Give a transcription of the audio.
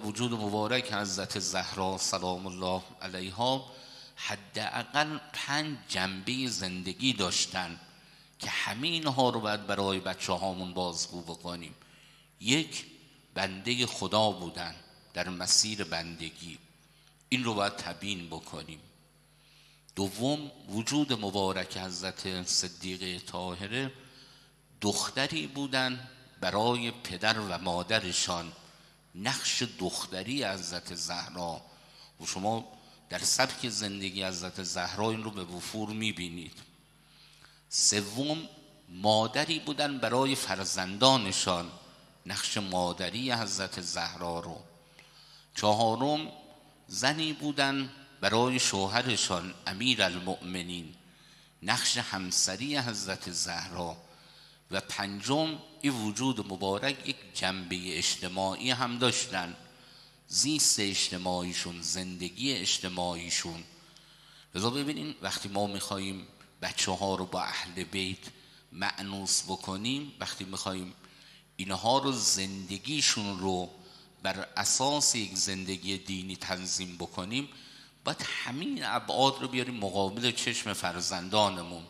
وجود مبارک حضرت زهرا سلام الله علیها حداقل 5 جنبه زندگی داشتن که همه اینها رو باید برای بچه هامون بازگو بکنیم. 1، بنده خدا بودن در مسیر بندگی، این رو باید تبیین بکنیم. 2، وجود مبارک حضرت صدیقه طاهره دختری بودن برای پدر و مادرشان، نقش دختری حضرت زهرا و شما در سبک زندگی حضرت زهرا این رو به وفور میبینید. 3، مادری بودن برای فرزندانشان، نقش مادری حضرت زهرا رو. 4، زنی بودن برای شوهرشان امیرالمؤمنین، نقش همسری حضرت زهرا. و 5، این وجود مبارک یک جنبه اجتماعی هم داشتن، زیست اجتماعیشون، زندگی اجتماعیشون. لذا ببینین وقتی ما میخواییم بچه ها رو با اهل بیت مأنوس بکنیم، وقتی میخواییم اینها رو زندگیشون رو بر اساس یک زندگی دینی تنظیم بکنیم، باید همین ابعاد رو بیاریم مقابل چشم فرزندانمون.